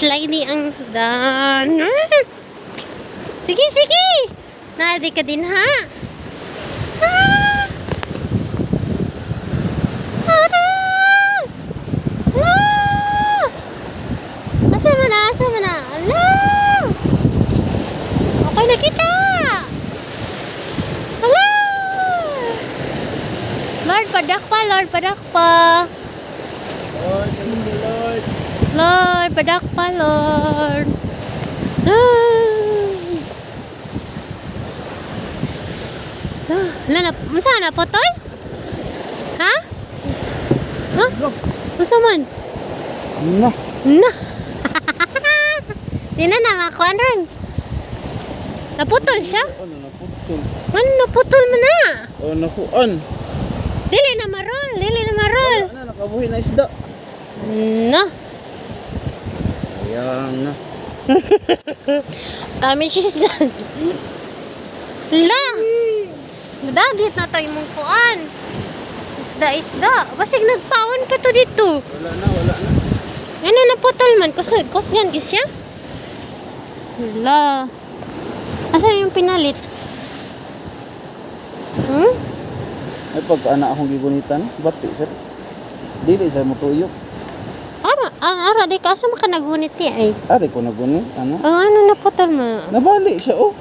sliding ang dan. Sige, sige. Nadi ka din, ha? Ah! Ah! Ah! Asa mo na? Asa mo na? Ala! Okay na kita! Ala! Lord, padakpa, Lord, padakpa. Lord, thank you, Lord. Lord, padakpa, Lord. Wala na, saan na po, Toy? Ha? Ha? Masa man? Na. Na. Di na namakuan ron. Naputol siya? Ano, naputol. Ano, naputol mo na? Oh, nakuan. Dili na marol, dili na marol. Ano, nakabuhi na isda. Na. Ayan na. Dami siya. La. Nadagit na tayo mong kuan. Isda. Basig nagpaon ka to dito. Wala na, wala na. Ano naputol man? Kusyan siya? La. Asan yung pinalit? Hmm? Ay, pagka-ana akong gigunitan, bati, sir. Dili, sir, matuyok. Ara, di ka. Asa maka nagunit niya ay? Ari ko nagunit, ano? Ano naputol mo? Nabali siya, oh.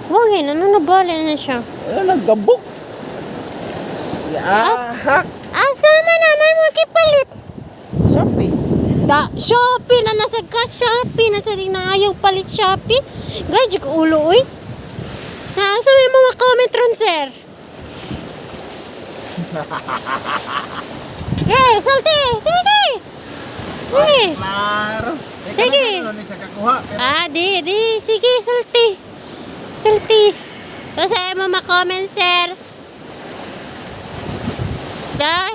Wagin, ano nabali na siya? Wala, naggabok. Yahak! Asa man na mo kipalit? Shopee. Shopee na nasa ka Shopee na sa na ayaw palit Shopee. Gadyo ko ulo oy. Asa may mga comment ron sir? Hey, salty! Sige! Sige! Klaro. Sige. Di. Sige, salty. Kasi mo ma-comment sir. Dahil,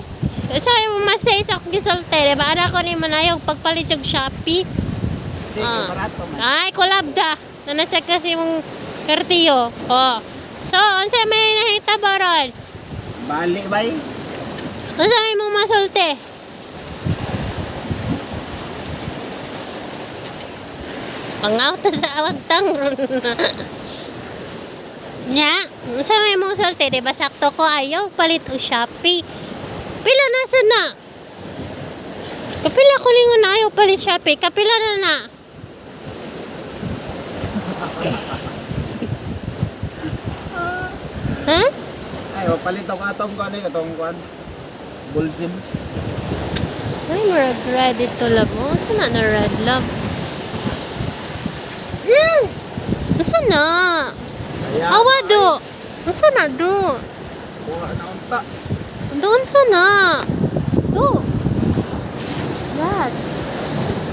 so yung masay sa akong gisulti, diba? Ano ko ni manayog pagpalit yung Shopee? Ay, collab da. Nanasag kasi mong kartiyo. Oh. So, ansa may nahita ba ron? Bali, bay. Ansa may mong masulti? Pangauta sa awagtang ron. Nya, ansa may mong sulti? Diba sakto ko ayaw palit o Shopee? Pila na na. Kapila ko lingon na ayaw palit Shopee. Kapila na. Ha? Ay, palit ako atong kuan eh, atong kuan. Bulsin. Ay, marag red ito love mo. Saan na red love? Saan na? Awado. Saan na do? Buha na unta. Doon sana. Do. That.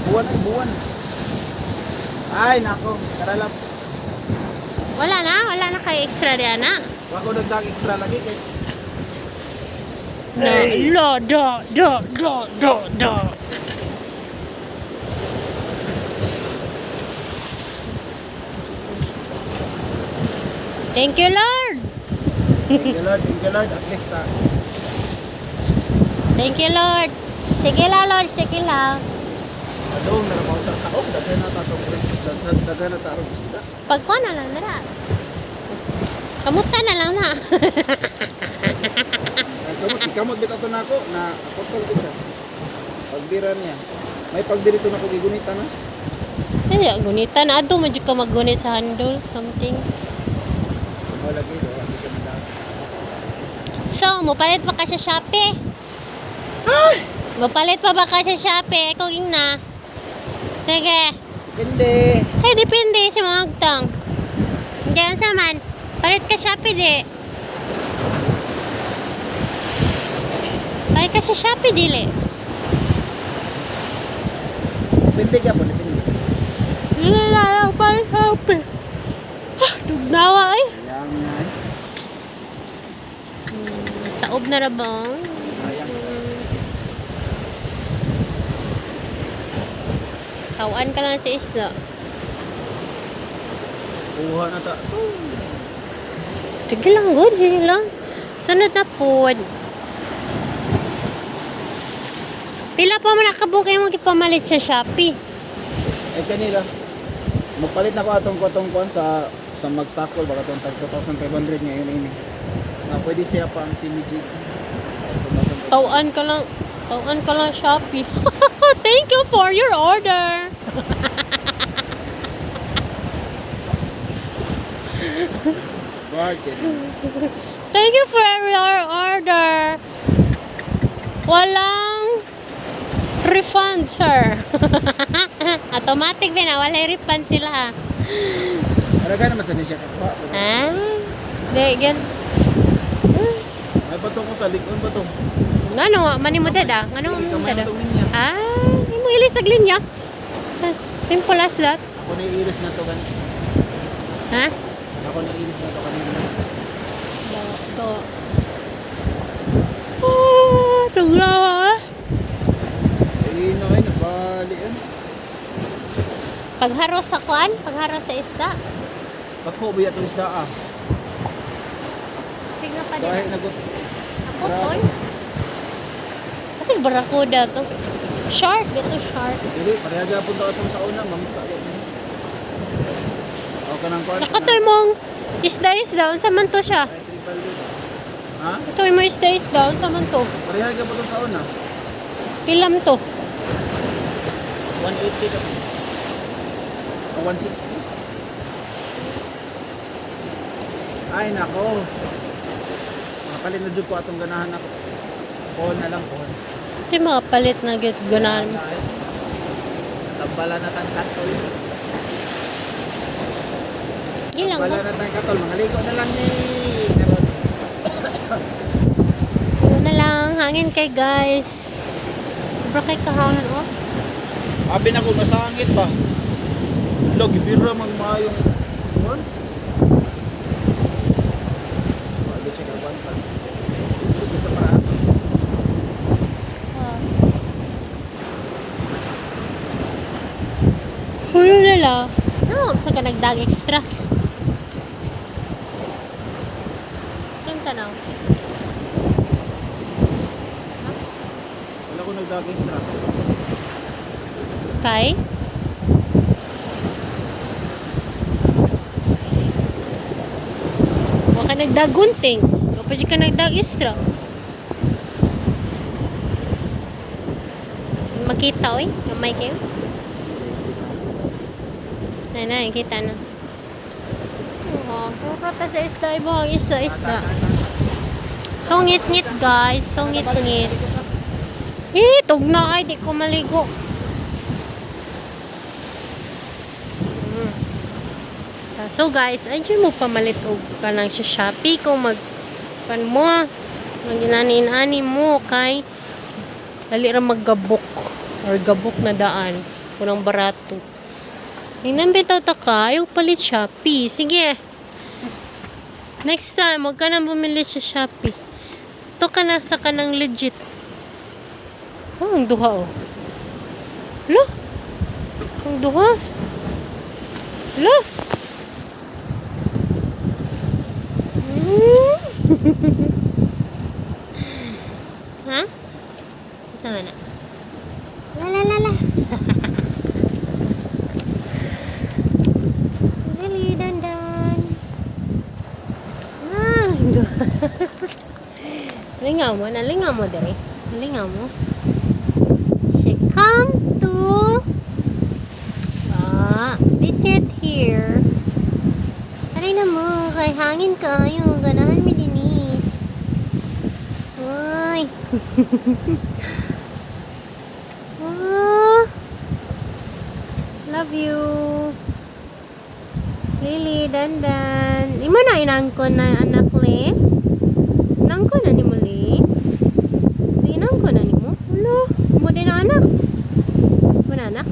Buwan. Ay, nako. Karalap. Wala na kay extra diyan na. Wag ko nagdag extra lagi kay. No, do. Thank you, Lord. Thank you, Lord. At least Thank you, Lord. Sige la, Lord. Sige la. adong na mo ta taog daghan na tatong daghan na tarong isda. Pagkuha na lang na. Kamusta na lang na. Kamot bitaw na ako na putol ko siya. Pagbira niya. May pagdirito na ko gigunita na. Hindi, gunita na. Ado, medyo ka maggunit sa handle. Something. Wala gid, wala ka na. So, mupalit pa ka sa Shopee? Mupalit pa ba ka sa Shopee? Ikaw yung na. Sige. Depende. Ay, depende sa mga agtang. Diyan sa man. Palit ka Shopee, di. Palit ka sa Shopee, dili. Depende ka po, depende. Nilalang palit Shopee. Dugnawa ay. Yang nga. Taob na rabang. Sayang. Tawan ka lang sa isla. Kuha na ta. Sige lang, good. Sige lang. Sunod na po. Pila pa man nakabook yung mag-ipamalit sa Shopee. Eh kanila. Magpalit na ko atong kuan sa mag-stockol baka tong tag 2,500 ngayon ini. Na pwede siya pa ang CMG. Tawaan ka lang Shopee. Thank you for your order. Bargain. Thank you for your order. Walang refund, sir. Automatic din, wala refund sila. Araga naman sa niya kapwa. Ah, di, gan. Ay bato ko sa likod bato. Ano, manimo dada? Ano mo Kamay dada? itong niya. Ah, imo ilis tag linya. Simple as that. Ako na iris na to kanina. Ha? Ako na iris na to kanina. To. Ah, tuglawa. Eh na ay nabali yan. Pagharos sa kuan, pagharos sa isda. Kako biya itong isda ah. Tingnan pa Dahil din. nagot. Ako tol. Kasi barakuda to. Shark, dito shark. Dili, pareha po to atong sa una, mamsa yan. Ako ka ng kuan. Nakatoy mong isda-isda, unsa man to siya? Ha? Ito mo isda-isda, unsa man to? Pareha po to sa una. Pilam to. 180 daw. O 160. Ay nako. Makapalit na jud ko atong ganahan ako. Pohon na lang pohon. Ito yung mga palit na ganahan. Tambala na tang katol. Ilang Tambala mo. na tang katol. Mga ligo na lang ni karon. Ano na lang, hangin kay guys. Sobra kay kahangin, oh. Abi na ko masangit ba. Log bira magmayong kuan. Wala siya kawan pa. Dito para ato. Hulo na lang. Ano, basta ka nagdag extra. Saan ka na? Wala ko nagdag extra. Kay? Huwag ka nagdag gunting. Kapag ka nagdag extra. Makita, oy. Kamay kayo. Nay, kita na. Oh, puro ta sa isda. Ibang isda. Sungit-ngit, guys. Sungit-ngit. Tugna ay. Di ko maligo. So guys, ayun mo pamalit og kanang sa Shopee kung pan mo maginanin-ani mo kay dali ra maggabok or gabok na daan kunang barato. Ingnan bitaw ta ka, ayaw palit Shopee. Sige. Next time, wag ka na bumili sa Shopee. Ito ka na sa kanang legit. Oh, ang duha oh. Hala? Ang duha? Hala? Ha? Sama na. La. Dali, dandan. Lingaw mo. Nalingaw mo, dali. Nalingaw mo. She come to visit here. Aray na mo, kay hangin kayo. Ganahan mi din eh. Ay. Love you. Lily, dandan. Imo na inangkon na anak le? Inangkon na ni mo le? Inangkon na ni mo? Ano? Mo din na anak? Mo na anak?